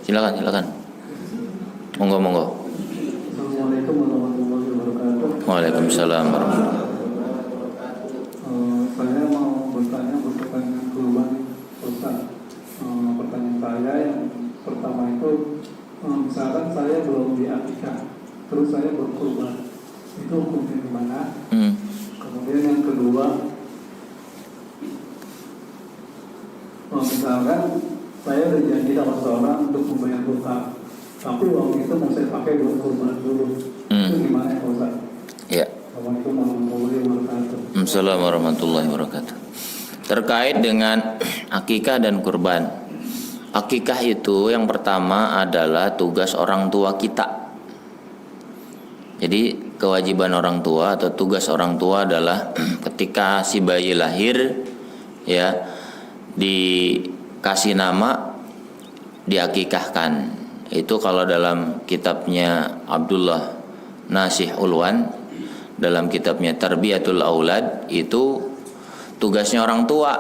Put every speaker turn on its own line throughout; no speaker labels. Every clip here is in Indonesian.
Silakan. Monggo.
Assalamualaikum warahmatullahi wabarakatuh.
Waalaikumsalam warahmatullahi
Saya mau bertanya pertanyaan kurban Ustaz. Pertanyaan saya yang pertama itu, misalkan saya belum diakikah, terus saya berkurban, itu hukumnya gimana? Kemudian yang kedua, misalkan saya udah janji sama seseorang untuk membayar hutang, tapi uang itu mau saya pakai buat kurban dulu. Itu gimana ya Ustaz?
Ya.
Assalamualaikum warahmatullahi wabarakatuh.
Assalamualaikum warahmatullahi wabarakatuh. Terkait dengan akikah dan kurban. Akikah itu yang pertama adalah tugas orang tua kita. Jadi kewajiban orang tua atau tugas orang tua adalah ketika si bayi lahir, ya, dikasih nama, diakikahkan. Itu kalau dalam kitabnya Abdullah Nasih Ulwan, dalam kitabnya Tarbiyatul Aulad, itu tugasnya orang tua.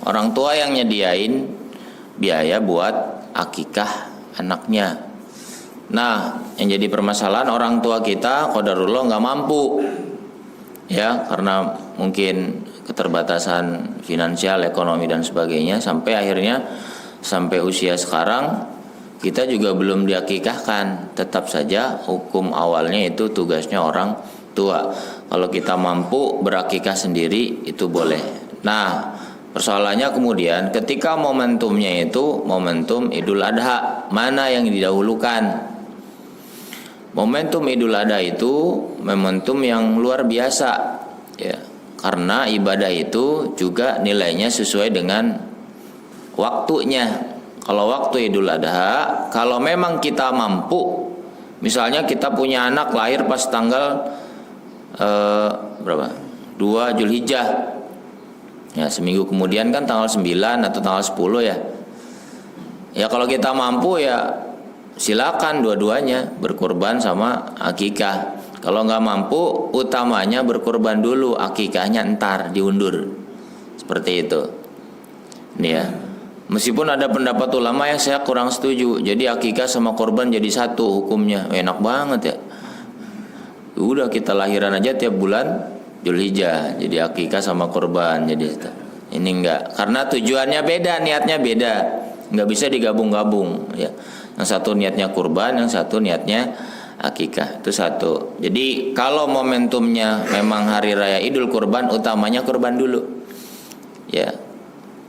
Orang tua yang nyediain biaya buat akikah anaknya. Nah, yang jadi permasalahan orang tua kita qadarullah nggak mampu, ya, karena mungkin keterbatasan finansial, ekonomi dan sebagainya, sampai akhirnya sampai usia sekarang kita juga belum diakikahkan. Tetap saja hukum awalnya itu tugasnya orang tua. Kalau kita mampu berakikah sendiri itu boleh. Nah, persoalannya kemudian ketika momentumnya itu momentum Idul Adha, mana yang didahulukan? Momentum Idul Adha itu momentum yang luar biasa, ya, karena ibadah itu juga nilainya sesuai dengan waktunya. Kalau waktu Idul Adha, kalau memang kita mampu, misalnya kita punya anak lahir pas tanggal berapa? 2 Zulhijjah. Ya, seminggu kemudian kan tanggal 9 atau tanggal 10 ya. Ya kalau kita mampu ya silakan dua-duanya berkurban sama akikah. Kalau nggak mampu, utamanya berkurban dulu, akikahnya entar diundur. Seperti itu. Ini ya. Meskipun ada pendapat ulama yang saya kurang setuju. Jadi akikah sama kurban jadi satu hukumnya. Enak banget ya. Udah kita lahiran aja tiap bulan Zulhijjah, jadi akikah sama kurban. Jadi ini enggak, karena tujuannya beda, niatnya beda, nggak bisa digabung-gabung ya. Yang satu niatnya kurban, yang satu niatnya akikah, itu satu. Jadi kalau momentumnya memang hari raya Idul Kurban, utamanya kurban dulu ya.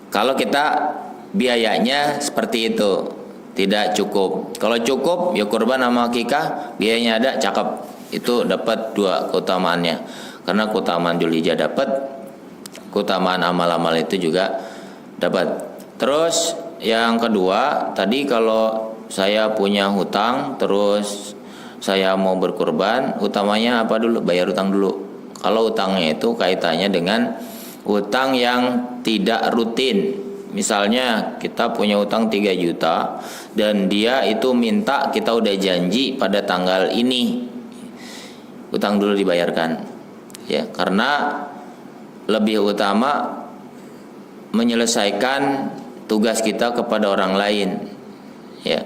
Kalau kita biayanya seperti itu tidak cukup, kalau cukup ya kurban sama akikah, biayanya ada, cakep, itu dapat dua keutamaannya. Karena keutamaan Zulhijjah dapat, keutamaan amal-amal itu juga dapat. Terus yang kedua, tadi kalau saya punya hutang terus saya mau berkurban, utamanya apa dulu? Bayar hutang dulu. Kalau hutangnya itu kaitannya dengan hutang yang tidak rutin. Misalnya kita punya hutang 3 juta dan dia itu minta kita udah janji pada tanggal ini, hutang dulu dibayarkan. Ya, karena lebih utama menyelesaikan tugas kita kepada orang lain. Ya.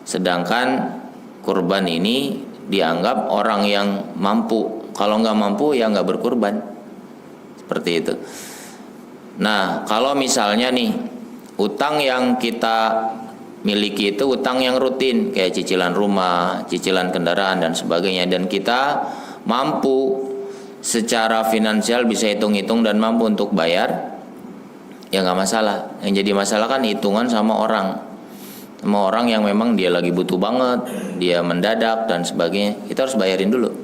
Sedangkan kurban ini dianggap orang yang mampu. Kalau nggak mampu ya nggak berkurban. Seperti itu. Nah, kalau misalnya nih utang yang kita miliki itu utang yang rutin, kayak cicilan rumah, cicilan kendaraan dan sebagainya, dan kita mampu secara finansial, bisa hitung-hitung dan mampu untuk bayar, ya nggak masalah. Yang jadi masalah kan hitungan sama orang yang memang dia lagi butuh banget, dia mendadak dan sebagainya, kita harus bayarin dulu.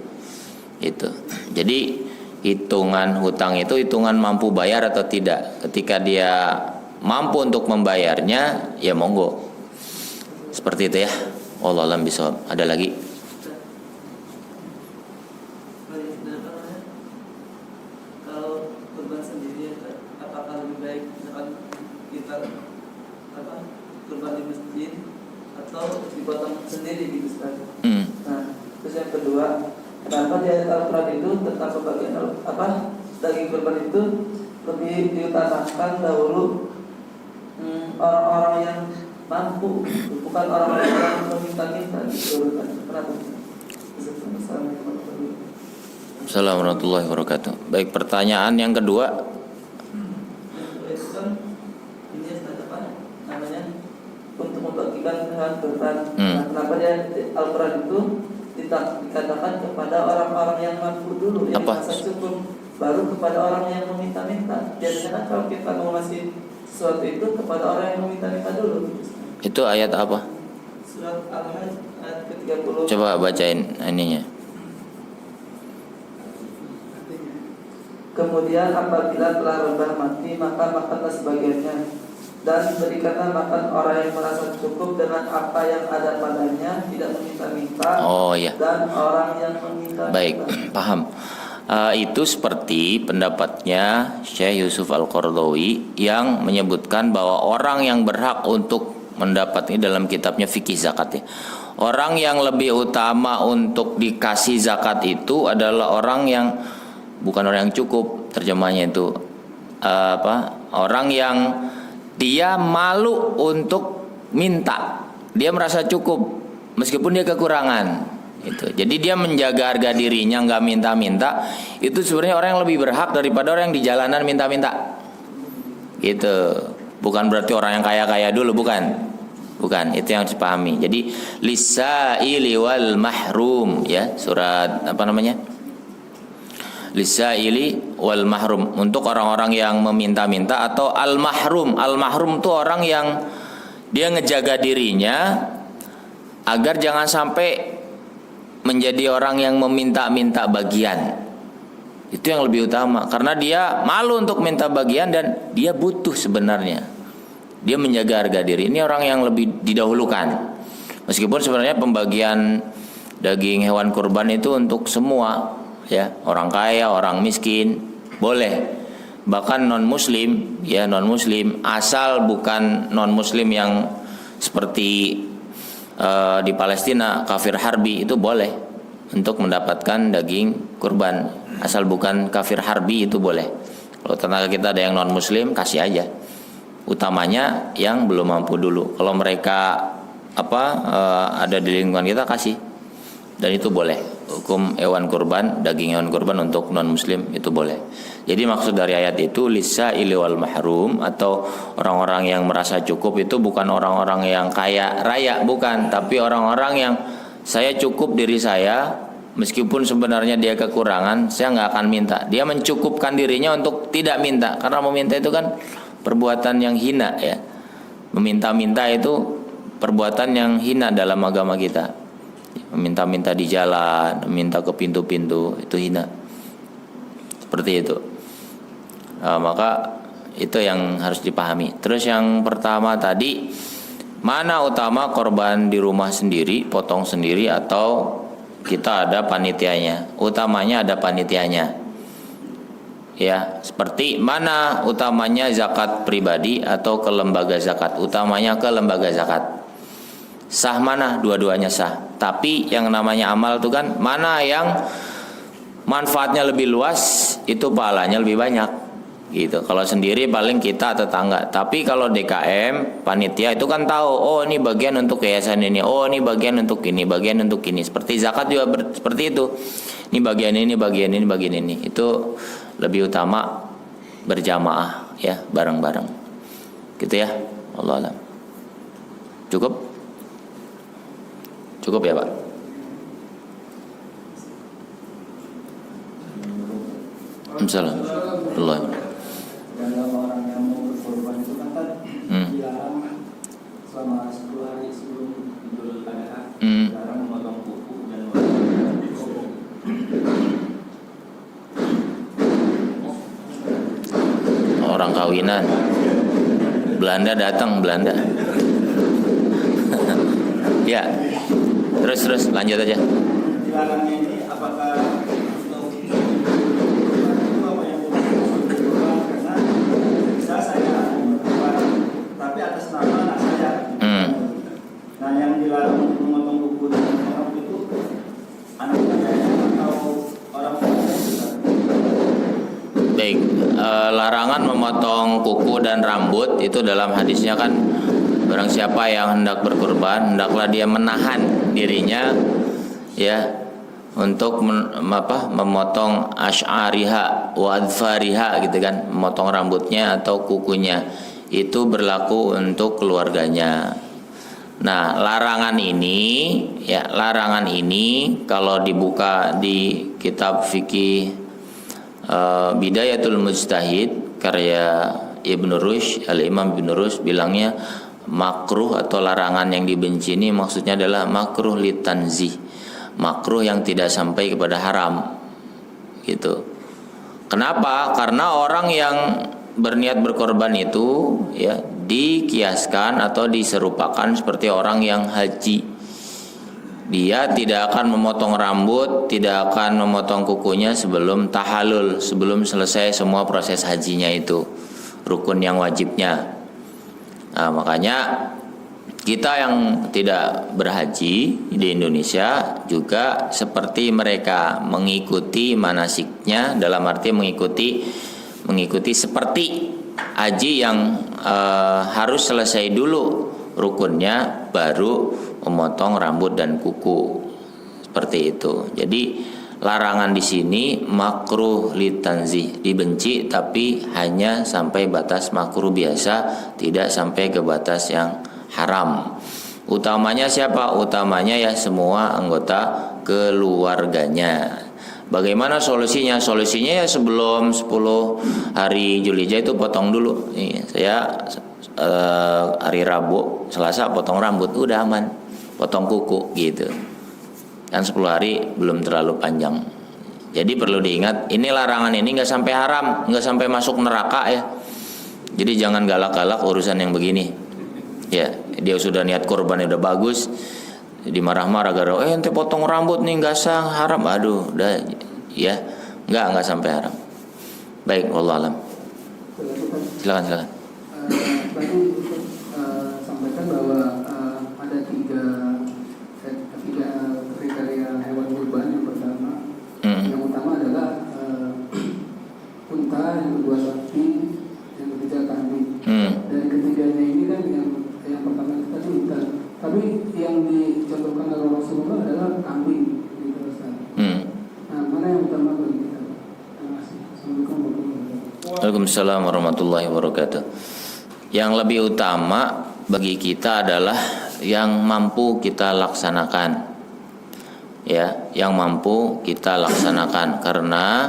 Itu. Jadi hitungan hutang itu hitungan mampu bayar atau tidak. Ketika dia mampu untuk membayarnya, ya monggo. Seperti itu ya. Wallahu a'lam bishawab. Ada lagi?
Kurban di masjid atau dipotong sendiri di Ustaz. Nah, terus yang kedua, kenapa di ayat Al-Quran itu tentang pembagian daging kurban itu lebih diutamakan dahulu orang-orang yang mampu, bukan orang-orang yang meminta-minta gitu. Kenapa?
Assalamualaikum warahmatullahi wabarakatuh. Baik, pertanyaan yang kedua.
Itu kan ini apa namanya untuk membagikan hewan kurban. Nah, kenapa dia Al-Quran itu dikatakan kepada orang-orang yang mampu dulu, yang merasa cukup, baru kepada orang yang meminta-minta. Biasanya kan kalau kita mau ngasih sesuatu itu kepada orang yang meminta-minta dulu.
Itu ayat apa?
Surat Al-Hajj ayat ke-30.
Coba bacain ininya.
Kemudian apabila telah rebah mati, maka makanlah sebagiannya, dan berikanlah makan orang yang merasa cukup dengan apa yang ada padanya, tidak meminta-minta.
Oh iya.
Dan orang yang meminta-minta.
Baik, paham. Itu seperti pendapatnya Syekh Yusuf Al-Qaradawi yang menyebutkan bahwa orang yang berhak untuk mendapat, ini dalam kitabnya Fikih Zakat ya, orang yang lebih utama untuk dikasih zakat itu adalah orang yang bukan orang yang cukup, terjemahnya itu orang yang dia malu untuk minta, dia merasa cukup meskipun dia kekurangan. Itu. Jadi dia menjaga harga dirinya, nggak minta-minta. Itu sebenarnya orang yang lebih berhak daripada orang yang di jalanan minta-minta. Gitu. Bukan berarti orang yang kaya-kaya dulu, bukan. Bukan, itu yang harus dipahami. Jadi lisaili wal mahrum ya, surat apa namanya? Lisaili wal mahrum, untuk orang-orang yang meminta-minta atau al-mahrum. Al-mahrum itu orang yang dia ngejaga dirinya agar jangan sampai menjadi orang yang meminta-minta bagian. Itu yang lebih utama, karena dia malu untuk minta bagian dan dia butuh sebenarnya. Dia menjaga harga diri. Ini orang yang lebih didahulukan. Meskipun sebenarnya pembagian daging hewan kurban itu untuk semua ya, orang kaya, orang miskin, boleh. Bahkan non muslim ya, non muslim, asal bukan non muslim yang seperti di Palestina kafir harbi, itu boleh untuk mendapatkan daging kurban, asal bukan kafir harbi itu boleh. Kalau tetangga kita ada yang non muslim, kasih aja. Utamanya yang belum mampu dulu. Kalau mereka ada di lingkungan kita, kasih. Dan itu boleh. Hukum hewan kurban, daging hewan kurban untuk non muslim itu boleh. Jadi maksud dari ayat itu lisaili wal mahrum, atau orang-orang yang merasa cukup itu bukan orang-orang yang kaya raya, bukan, tapi orang-orang yang saya cukup diri saya, meskipun sebenarnya dia kekurangan, saya nggak akan minta. Dia mencukupkan dirinya untuk tidak minta, karena meminta itu kan perbuatan yang hina ya. Meminta-minta itu perbuatan yang hina dalam agama kita. Meminta-minta di jalan, meminta ke pintu-pintu, itu hina. Seperti itu. Maka itu yang harus dipahami. Terus yang pertama tadi, mana utama korban di rumah sendiri, potong sendiri, atau kita ada panitianya? Utamanya ada panitianya. Ya, seperti mana utamanya zakat pribadi atau ke lembaga zakat? Utamanya ke lembaga zakat. Sah mana? Dua-duanya sah. Tapi yang namanya amal itu kan, mana yang manfaatnya lebih luas, itu pahalanya lebih banyak. Gitu. Kalau sendiri paling kita tetangga. Tapi kalau DKM, panitia itu kan tahu, oh ini bagian untuk yayasan ini, oh ini bagian untuk ini, bagian untuk ini. Seperti zakat juga seperti itu. Ini bagian ini, bagian ini, bagian ini. Itu lebih utama berjamaah ya, bareng-bareng. Gitu ya. Wallahu a'lam. Cukup? Cukup ya, Pak? Assalamualaikum.
Dalam orang yang mau berkorban itu kan dilarang selama 10 hari sebelum Idul Adha, dilarang memotong kuku dan kuku.
Orang kawinan Belanda datang, Belanda. Ya, terus lanjut aja.
Dilarangnya ini apakah untuk itu apa yang karena bisa saya tapi atas nama anak saya. Nah, yang dilarang untuk memotong kuku dan memotong itu anak saya atau orang tua juga. Baik,
larangan memotong kuku dan rambut itu dalam hadisnya kan Barang siapa yang hendak berkurban, hendaklah dia menahan dirinya ya untuk memotong asy'ariha wa adfariha gitu kan, memotong rambutnya atau kukunya. Itu berlaku untuk keluarganya. Nah, larangan ini kalau dibuka di kitab fikih Bidayatul Mujtahid karya Ibnu Rushd, Al-Imam Ibnu Rushd bilangnya makruh atau larangan yang dibenci ini maksudnya adalah makruh litanzih, makruh yang tidak sampai kepada haram gitu. Kenapa? Karena orang yang berniat berkorban itu ya dikiaskan atau diserupakan seperti orang yang haji. Dia tidak akan memotong rambut, tidak akan memotong kukunya sebelum tahallul, sebelum selesai semua proses hajinya itu, rukun yang wajibnya. Nah, makanya kita yang tidak berhaji di Indonesia juga seperti mereka mengikuti manasiknya, dalam arti mengikuti seperti haji yang harus selesai dulu rukunnya baru memotong rambut dan kuku, seperti itu. Jadi larangan di sini makruh litanzih, dibenci tapi hanya sampai batas makruh biasa, tidak sampai ke batas yang haram. Utamanya siapa? Utamanya ya semua anggota keluarganya. Bagaimana solusinya? Solusinya ya sebelum 10 hari Zulhijjah itu potong dulu. Nih, saya hari Rabu, Selasa potong rambut, udah aman. Potong kuku gitu. Kan 10 hari belum terlalu panjang. Jadi perlu diingat, ini larangan ini nggak sampai haram, nggak sampai masuk neraka ya. Jadi jangan galak-galak urusan yang begini. Ya, dia sudah niat korban udah bagus, dimarah-marah gara-gara ente potong rambut nih nggak sah, haram. Aduh, udah ya, nggak sampai haram. Baik, wallahu alam. Silakan.
Tadi sampaikan bahwa ada tiga kriteria hewan kurban. Yang pertama, yang utama adalah unta, yang kedua sapi, yang ketiga kambing. Dan yang ketiganya ini kan yang pertama itu tadi unta. Tapi yang dicontohkan oleh Rasulullah adalah kambing. Gitu, nah, mana yang utama bagi kita? Terima kasih. Assalamualaikum warahmatullahi wabarakatuh.
Waalaikumsalam warahmatullahi wabarakatuh. Yang lebih utama bagi kita adalah yang mampu kita laksanakan. Ya, yang mampu kita laksanakan, karena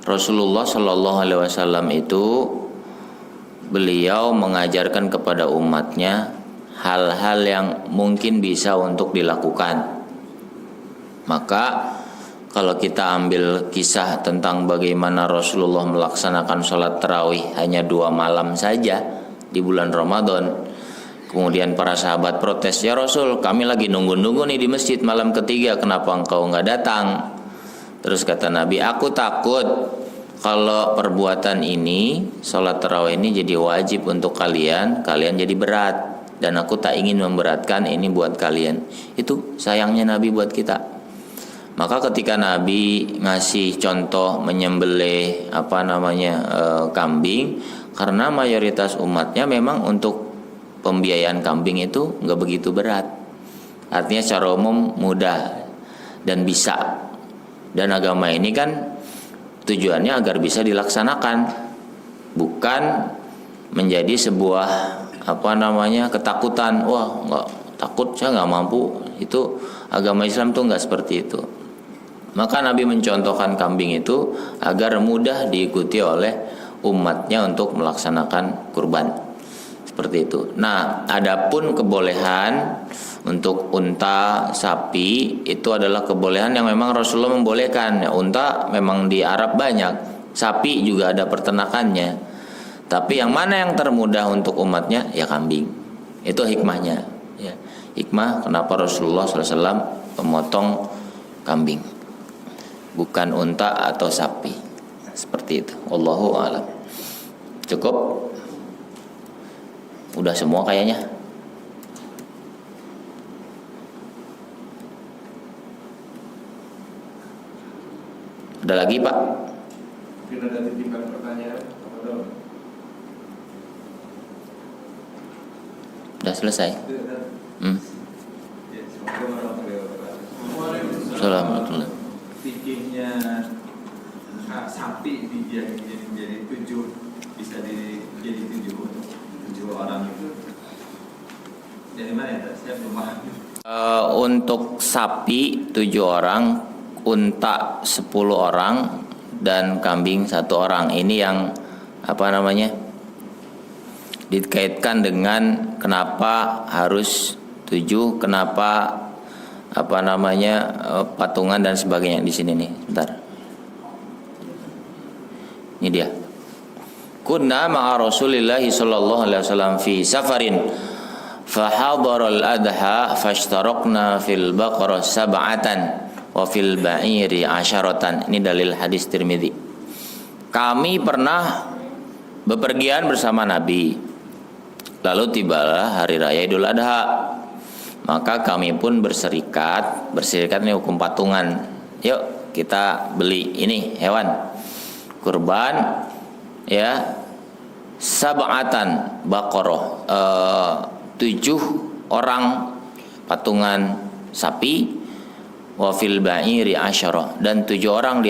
Rasulullah Shallallahu Alaihi Wasallam itu beliau mengajarkan kepada umatnya hal-hal yang mungkin bisa untuk dilakukan. Maka kalau kita ambil kisah tentang bagaimana Rasulullah melaksanakan sholat tarawih hanya 2 malam saja di bulan Ramadan, kemudian para sahabat protes, ya Rasul, kami lagi nunggu-nunggu nih di masjid malam ketiga, kenapa engkau nggak datang? Terus kata Nabi, aku takut kalau perbuatan ini, sholat tarawih ini jadi wajib untuk kalian jadi berat, dan aku tak ingin memberatkan ini buat kalian. Itu sayangnya Nabi buat kita. Maka ketika Nabi ngasih contoh menyembelih kambing, karena mayoritas umatnya memang untuk pembiayaan kambing itu nggak begitu berat. Artinya secara umum mudah dan bisa. Dan agama ini kan tujuannya agar bisa dilaksanakan, bukan menjadi sebuah ketakutan. Wah, nggak takut, saya nggak mampu. Itu agama Islam tuh nggak seperti itu. Maka Nabi mencontohkan kambing itu agar mudah diikuti oleh umatnya untuk melaksanakan kurban, seperti itu. Nah, adapun kebolehan untuk unta, sapi itu adalah kebolehan yang memang Rasulullah membolehkan. Ya, unta memang di Arab banyak, sapi juga ada peternakannya. Tapi yang mana yang termudah untuk umatnya? Ya kambing. Itu hikmahnya. Ya, hikmah kenapa Rasulullah SAW memotong kambing, bukan unta atau sapi, seperti itu. Wallahu a'lam. Cukup? Udah semua kayaknya. Ada lagi Pak?
Mungkin ada titipan pertanyaan.
Udah selesai.
Ya, semoga warahmatullahi wabarakatuh.
Assalamualaikum.
Fikihnya sapi jadi 7 bisa jadi 7 orang itu dari mana ya? Saya belum paham.
Untuk sapi 7 orang, unta 10 orang, dan kambing 1 orang. Ini yang dikaitkan dengan kenapa harus 7, kenapa patungan dan sebagainya di sini nih. Bentar. Ini dia. Kunna ma'a Rasulillah sallallahu alaihi wasallam fi safarin fahadara al-adha fashtarakna fil baqarah sab'atan wa fil ba'iri 'asharatan. Ini dalil hadis Tirmidzi. Kami pernah bepergian bersama Nabi. Lalu tibalah hari raya Idul Adha. Maka kami pun berserikat ini hukum patungan. Yuk kita beli ini hewan kurban ya, sab'atan baqarah, 7 orang patungan sapi, wa fil ba'iri 'asyara, dan 10 orang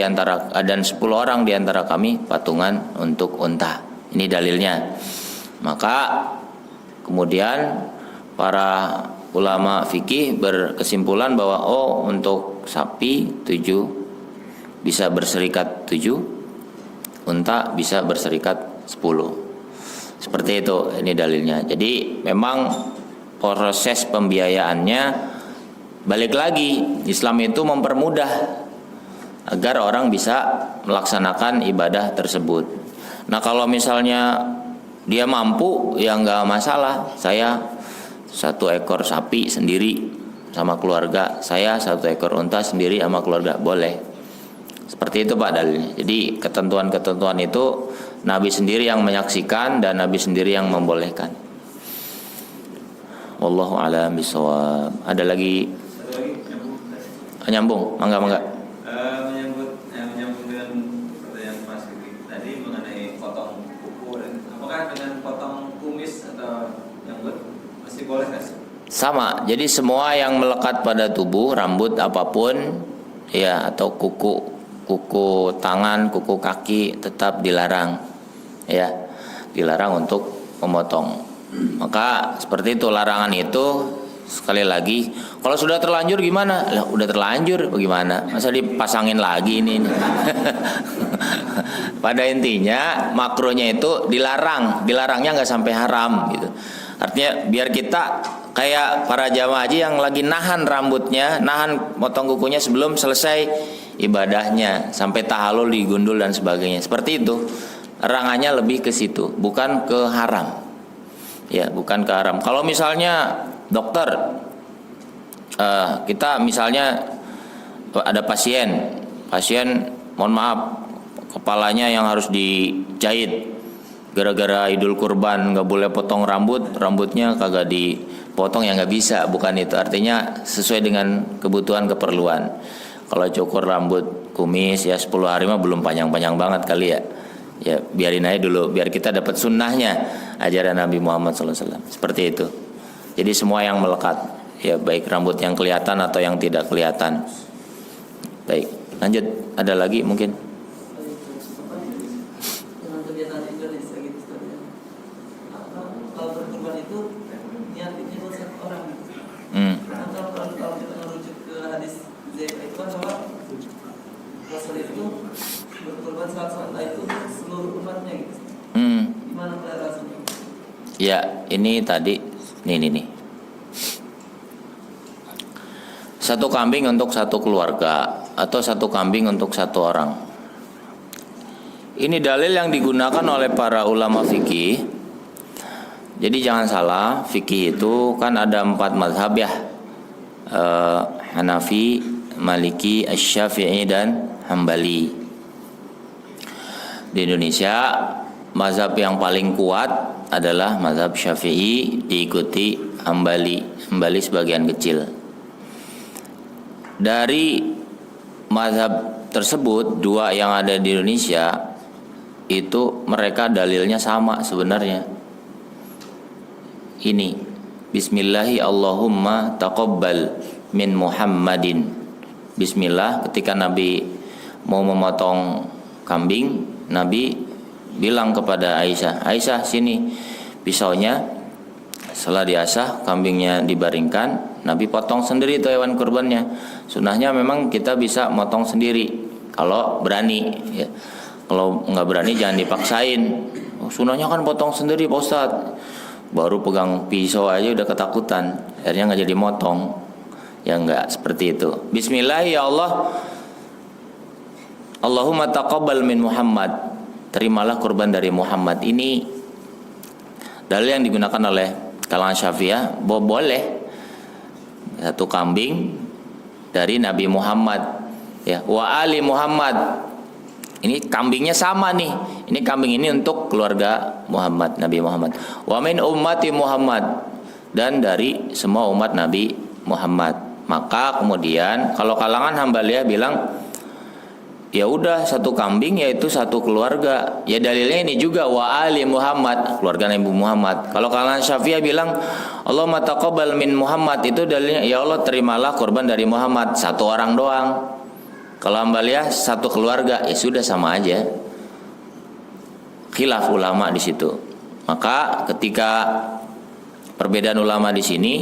di antara kami patungan untuk unta. Ini dalilnya. Maka kemudian para ulama fikih berkesimpulan bahwa untuk sapi 7 bisa berserikat 7, unta bisa berserikat 10. Seperti itu, ini dalilnya. Jadi memang proses pembiayaannya, balik lagi, Islam itu mempermudah agar orang bisa melaksanakan ibadah tersebut. Nah kalau misalnya dia mampu, ya nggak masalah. Saya 1 ekor sapi sendiri sama keluarga, saya 1 ekor unta sendiri sama keluarga, boleh. Seperti itu Pak dalilnya. Jadi ketentuan-ketentuan itu Nabi sendiri yang menyaksikan dan Nabi sendiri yang membolehkan. Wallahu a'lam bishawab. Ada lagi?
Satu lagi
Nyambung, mangga.
Menyambung dengan pertanyaan Mas Fikri tadi mengenai potong kuku, dan apakah dengan potong kumis atau janggut masih boleh nggak sih?
Sama. Jadi semua yang melekat pada tubuh, rambut apapun ya, atau kuku tangan, kuku kaki tetap dilarang. Ya, dilarang untuk memotong. Maka seperti itu, larangan itu sekali lagi, kalau sudah terlanjur gimana? Lah udah terlanjur bagaimana? Masa dipasangin lagi ini? Pada intinya makruhnya itu dilarangnya nggak sampai haram gitu. Artinya biar kita kayak para jamaah haji yang lagi nahan rambutnya, nahan potong kukunya sebelum selesai ibadahnya, sampai tahallul, digundul dan sebagainya. Seperti itu. Larangannya lebih ke situ, bukan ke haram. Ya, bukan ke haram. Kalau misalnya dokter, kita misalnya ada pasien, mohon maaf, kepalanya yang harus dijahit gara-gara Idul Kurban, nggak boleh potong rambutnya kagak dipotong, ya nggak bisa. Bukan itu, artinya sesuai dengan kebutuhan keperluan. Kalau cukur rambut kumis ya 10 hari mah belum panjang-panjang banget kali ya. Ya biarin aja dulu, biar kita dapat sunnahnya ajaran Nabi Muhammad SAW. Seperti itu. Jadi semua yang melekat, ya baik rambut yang kelihatan atau yang tidak kelihatan. Baik, lanjut. Ada lagi mungkin?
Dengan kebiasaan Indonesia gitu sebenarnya. Kalau berkurban itu niatnya buat 1 orang. Karena kalau kita merujuk ke hadis Zaid itu kan bahwa Rasul itu berkurban saat itu seluruh umatnya gitu. Gimana rasanya?
Ya, ini tadi nih. 1 kambing untuk 1 keluarga atau 1 kambing untuk 1 orang. Ini dalil yang digunakan oleh para ulama fikih. Jadi jangan salah, fikih itu kan ada 4 mazhab ya. Hanafi, Maliki, Asy-Syafi'i dan Hambali. Di Indonesia mazhab yang paling kuat adalah mazhab Syafi'i, diikuti Hambali sebagian kecil. Dari mazhab tersebut 2 yang ada di Indonesia itu mereka dalilnya sama sebenarnya. Ini Bismillahi Allahumma taqabbal min Muhammadin. Bismillah, ketika Nabi mau memotong kambing, Nabi bilang kepada Aisyah, Aisyah sini pisaunya. Setelah diasah, kambingnya dibaringkan, Nabi potong sendiri itu hewan kurbannya. Sunnahnya memang kita bisa motong sendiri kalau berani ya. Kalau nggak berani jangan dipaksain. Sunnahnya kan potong sendiri Pak Ustadz. Baru pegang pisau aja udah ketakutan, akhirnya nggak jadi motong. Ya nggak seperti itu. Bismillah ya Allah, Allahumma taqabbal min Muhammad. Terimalah kurban dari Muhammad. Ini dalil yang digunakan oleh kalangan Syafi'iyah, boleh satu kambing dari Nabi Muhammad ya, wa ali Muhammad. Ini kambingnya sama nih. Ini kambing ini untuk keluarga Muhammad, Nabi Muhammad. Wa min ummati Muhammad, dan dari semua umat Nabi Muhammad. Maka kemudian kalau kalangan Hambaliyah bilang ya udah satu kambing yaitu satu keluarga. Ya dalilnya ini juga wa ali Muhammad, keluarga Nabi Muhammad. Kalau kalangan Syafi'iyah bilang Allahumma taqabbal min Muhammad, itu dalilnya ya Allah terimalah kurban dari Muhammad, satu orang doang. Kalau Hambaliyah satu keluarga, ya sudah sama aja. Khilaf ulama di situ. Maka ketika perbedaan ulama di sini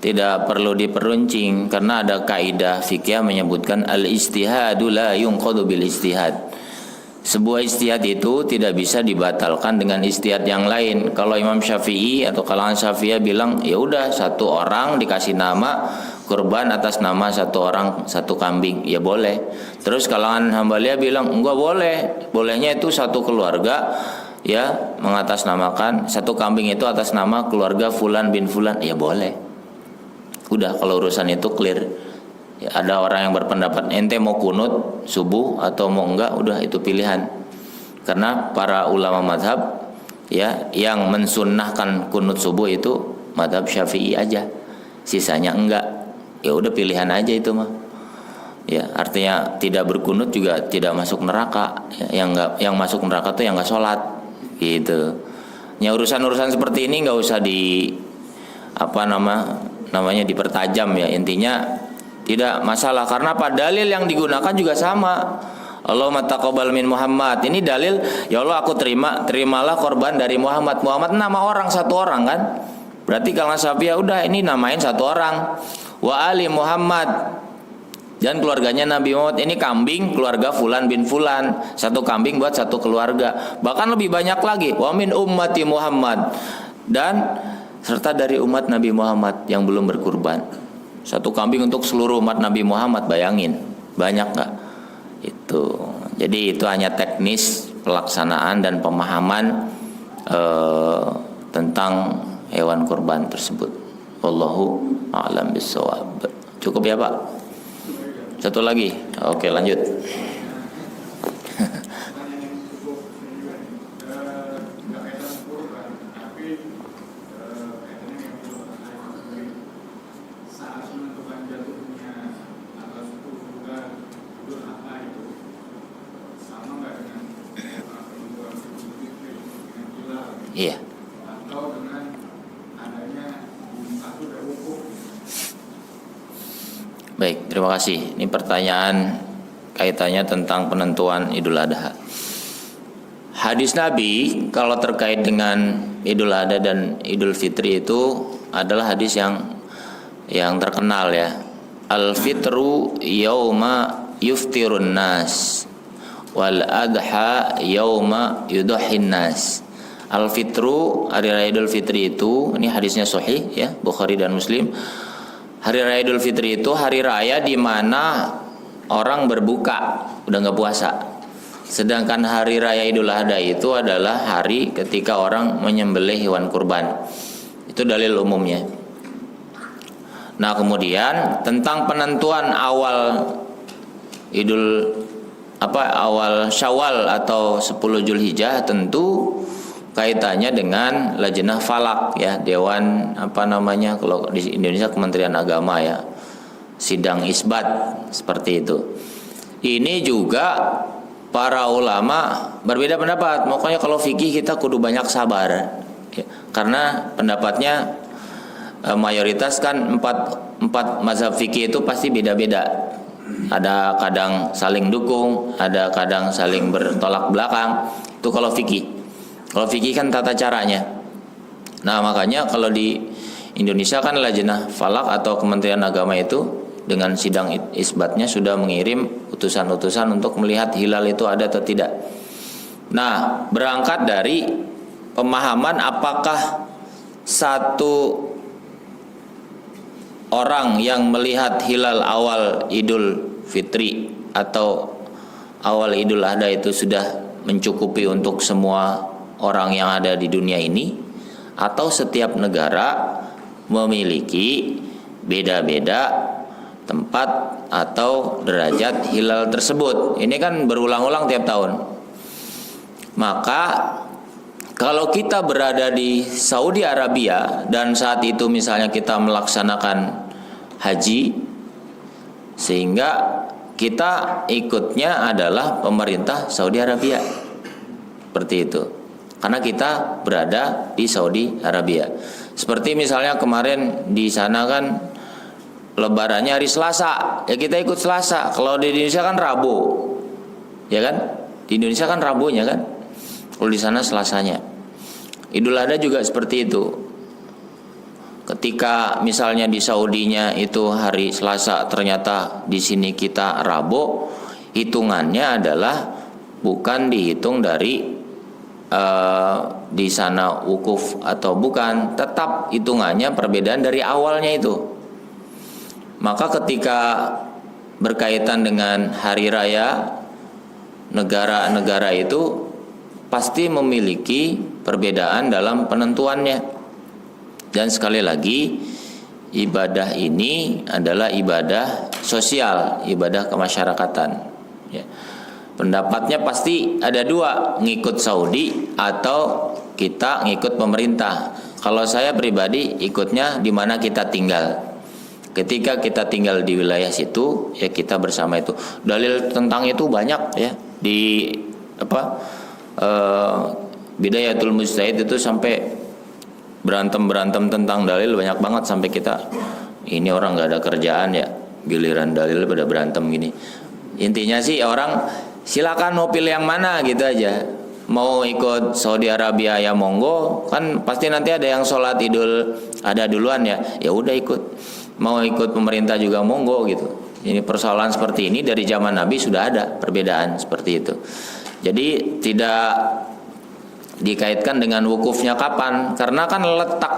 tidak perlu diperuncing, karena ada kaidah fikih menyebutkan al-ijtihadu la yunqadu bil ijtihad. Sebuah ijtihad itu tidak bisa dibatalkan dengan ijtihad yang lain. Kalau Imam Syafi'i atau kalangan Syafi'iyah bilang ya udah satu orang dikasih nama kurban atas nama satu orang satu kambing, ya boleh. Terus kalangan Hambaliyah bilang enggak boleh. Bolehnya itu satu keluarga ya mengatasnamakan satu kambing itu atas nama keluarga fulan bin fulan, ya boleh. Udah kalau urusan itu clear. Ya, ada orang yang berpendapat ente mau kunut subuh atau mau enggak, udah itu pilihan. Karena para ulama mazhab ya yang mensunnahkan kunut subuh itu mazhab Syafi'i aja, sisanya enggak. Ya udah pilihan aja itu mah. Ya artinya tidak berkunut juga tidak masuk neraka. Ya, yang masuk neraka tuh yang enggak sholat gitu. Ya urusan-urusan seperti ini enggak usah namanya dipertajam ya. Intinya tidak masalah, karena pada dalil yang digunakan juga sama. Allahumma taqabbal min Muhammad. Ini dalil ya Allah aku terimalah korban dari Muhammad. Muhammad nama orang, satu orang kan. Berarti kalau Syafi'iyah udah ini namain satu orang. Wa ali Muhammad, dan keluarganya Nabi Muhammad. Ini kambing keluarga fulan bin fulan, satu kambing buat satu keluarga. Bahkan lebih banyak lagi, wa min ummati Muhammad, dan serta dari umat Nabi Muhammad yang belum berkurban. Satu kambing untuk seluruh umat Nabi Muhammad, bayangin banyak nggak? Itu. Jadi itu hanya teknis pelaksanaan dan pemahaman tentang hewan kurban tersebut. Wallahu a'lam bishawab. Cukup ya Pak? Satu lagi. Oke, lanjut. Iya.
Atau dengan adanya satu dari wukuf.
Baik, terima kasih. Ini pertanyaan kaitannya tentang penentuan Idul Adha. Hadis Nabi kalau terkait dengan Idul Adha dan Idul Fitri itu adalah hadis yang terkenal ya. Al-fitru yauma yuftirun nas wal adha yauma yudhin nas. Al-fitru, hari raya Idul Fitri itu, ini hadisnya sahih ya, Bukhari dan Muslim. Hari raya Idul Fitri itu hari raya di mana orang berbuka, udah nggak puasa. Sedangkan hari raya Idul Adha itu adalah hari ketika orang menyembelih hewan kurban. Itu dalil umumnya. Nah, kemudian tentang penentuan awal awal Syawal atau 10 Zulhijjah tentu kaitannya dengan Lajnah Falak ya, dewan kalau di Indonesia Kementerian Agama ya, sidang isbat seperti itu. Ini juga para ulama berbeda pendapat. Makanya kalau fikih kita kudu banyak sabar ya, karena pendapatnya mayoritas kan empat mazhab fikih itu pasti beda-beda. Ada kadang saling dukung, ada kadang saling bertolak belakang. Itu kalau fikih. Kalau fikih kan tata caranya. Nah, makanya kalau di Indonesia kan Lajnah Falak atau Kementerian Agama itu dengan sidang isbatnya sudah mengirim utusan-utusan untuk melihat hilal itu ada atau tidak. Nah, berangkat dari pemahaman apakah satu orang yang melihat hilal awal Idul Fitri atau awal Idul Adha itu sudah mencukupi untuk semua orang yang ada di dunia ini, atau setiap negara memiliki beda-beda tempat atau derajat hilal tersebut. Ini kan berulang-ulang tiap tahun. Maka kalau kita berada di Saudi Arabia dan saat itu misalnya kita melaksanakan haji, sehingga kita ikutnya adalah pemerintah Saudi Arabia, seperti itu, karena kita berada di Saudi Arabia. Seperti misalnya kemarin di sana kan lebarannya hari Selasa, ya kita ikut Selasa. Kalau di Indonesia kan Rabu, ya kan? Di Indonesia kan Rabunya kan, kalau di sana Selasanya. Idul Adha juga seperti itu. Ketika misalnya di Saudinya itu hari Selasa, ternyata di sini kita Rabu, hitungannya adalah bukan dihitung dari di sana wukuf atau bukan, tetap hitungannya perbedaan dari awalnya itu. Maka ketika berkaitan dengan hari raya, negara-negara itu pasti memiliki perbedaan dalam penentuannya. Dan sekali lagi, ibadah ini adalah ibadah sosial, ibadah kemasyarakatan, ya. Pendapatnya pasti ada dua, ngikut Saudi atau kita ngikut pemerintah. Kalau saya pribadi ikutnya di mana kita tinggal. Ketika kita tinggal di wilayah situ, ya kita bersama itu. Dalil tentang itu banyak, ya, di Bidayatul Mujtahid itu sampai berantem tentang dalil banyak banget, sampai kita ini orang nggak ada kerjaan ya, giliran dalil pada berantem gini. Intinya sih orang silakan mau pilih yang mana gitu aja. Mau ikut Saudi Arabia ya monggo, kan pasti nanti ada yang sholat Idul Adha duluan ya, ya udah ikut. Mau ikut pemerintah juga monggo gitu. Ini persoalan seperti ini dari zaman Nabi sudah ada perbedaan seperti itu. Jadi tidak dikaitkan dengan wukufnya kapan, karena kan letak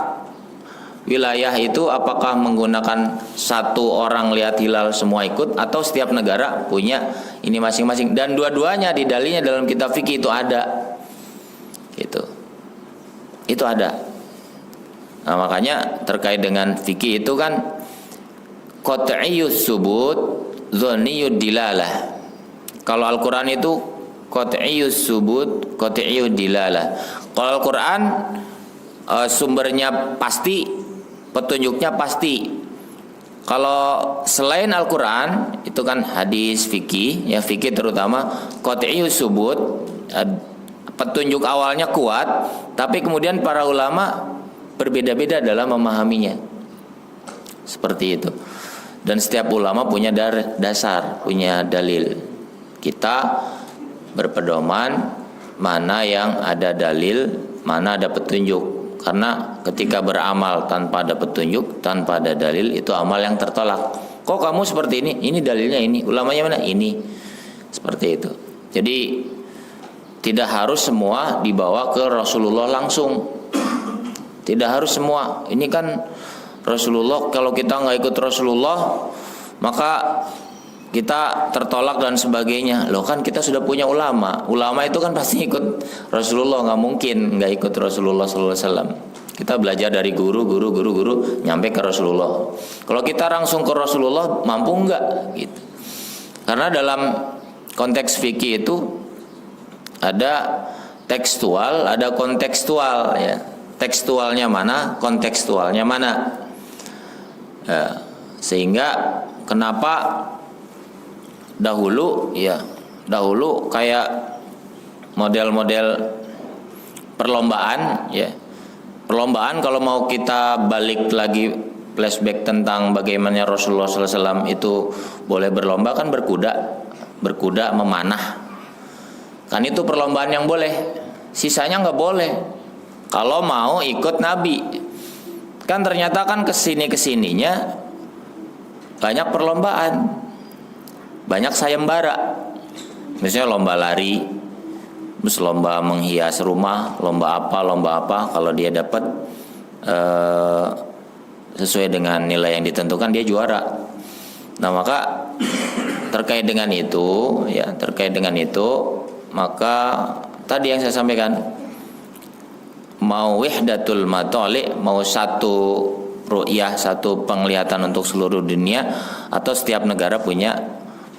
wilayah itu apakah menggunakan satu orang lihat hilal semua ikut, atau setiap negara punya ini masing-masing, dan dua-duanya di dalilnya dalam kitab fikih itu ada, itu ada. Nah, makanya terkait dengan fikih itu kan qat'iyyus subut dzanniyud dilalah. Kalau Al-Qur'an itu qat'iyyus subut, qat'iyyud dilalah. Kalau Al-Qur'an sumbernya pasti, petunjuknya pasti. Kalau selain Al-Qur'an itu kan hadis fikih, ya fikih terutama qat'iyyus subut, petunjuk awalnya kuat, tapi kemudian para ulama berbeda-beda dalam memahaminya. Seperti itu. Dan setiap ulama punya dasar, punya dalil. Kita berpedoman mana yang ada dalil, mana ada petunjuk. Karena ketika beramal tanpa ada petunjuk, tanpa ada dalil, itu amal yang tertolak. Kok kamu seperti ini? Ini dalilnya ini. Ulamanya mana? Ini. Seperti itu. Jadi tidak harus semua dibawa ke Rasulullah langsung. Tidak harus semua. Ini kan Rasulullah, kalau kita nggak ikut Rasulullah maka kita tertolak dan sebagainya. Loh kan kita sudah punya ulama. Ulama itu kan pasti ikut Rasulullah, nggak mungkin nggak ikut Rasulullah SAW. Kita belajar dari guru, nyampe ke Rasulullah. Kalau kita langsung ke Rasulullah mampu nggak? Gitu. Karena dalam konteks fikih itu ada tekstual, ada kontekstual, ya. Tekstualnya mana, kontekstualnya mana. Ya, sehingga kenapa dahulu kayak model-model perlombaan, ya, perlombaan kalau mau kita balik lagi flashback tentang bagaimana Rasulullah SAW itu boleh berlomba kan berkuda memanah, kan itu perlombaan yang boleh, sisanya nggak boleh. Kalau mau ikut Nabi, kan ternyata kan kesininya banyak perlombaan, banyak sayembara, misalnya lomba lari, terus lomba menghias rumah, lomba apa, kalau dia dapat sesuai dengan nilai yang ditentukan dia juara. Nah maka terkait dengan itu maka tadi yang saya sampaikan, mau wihdatul matali, mau satu ru'yah, satu penglihatan untuk seluruh dunia, atau setiap negara punya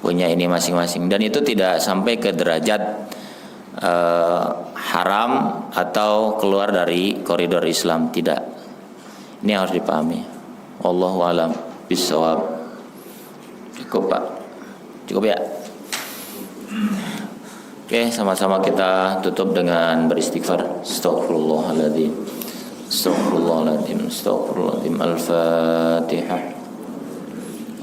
ini masing-masing, dan itu tidak sampai ke derajat haram atau keluar dari koridor Islam, tidak. Ini harus dipahami. Wallahu a'lam bishawab. Cukup Pak? Cukup ya? Oke, sama-sama kita tutup dengan beristighfar. Astaghfirullahaladzim. Al-Fatihah.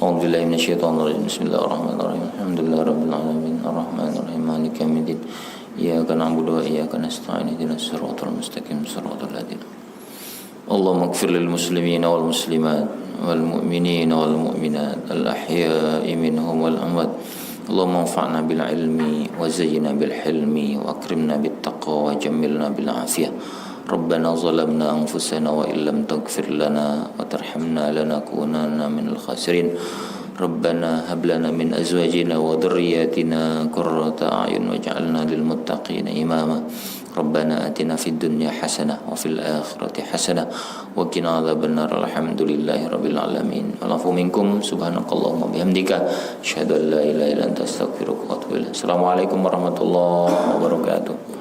A'udzubillahi minasyaitonir rajim. Bismillahirrahmanirrahim. Alhamdulillahirabbil alamin. Arrahmanirrahim. Maliki yaumiddin. Iyyaka na'budu wa iyyaka nasta'in. Ihdinas siratal mustaqim. Siratal ladzina Allahumma ighfir lil muslimina wal muslimat wal mu'minina wal mu'minat al ahya'i minhum wal amwat. Allahumma anfa'na bil ilmi wa zayyina bil hilmi wa akrimna bit taqwa wa jammilna bil afiyah. Rabbana zalamna anfusana wa illam taghfir lana wa tarhamna lanakunanna minal khasirin. Rabbana hab lana min azwajina wa dhurriyyatina qurrata a'yun waj'alna lil muttaqina imama. Rabbana atina fid dunya hasanah wa fil akhirati hasanah wa qina adzabannar. Alhamdulillahi rabbil alamin. Wa'afu minkum subhanakallahumma bihamdika asyhadu an la ilaha illa anta astaghfiruka wa atubu ilaik. Assalamualaikum warahmatullahi wabarakatuh.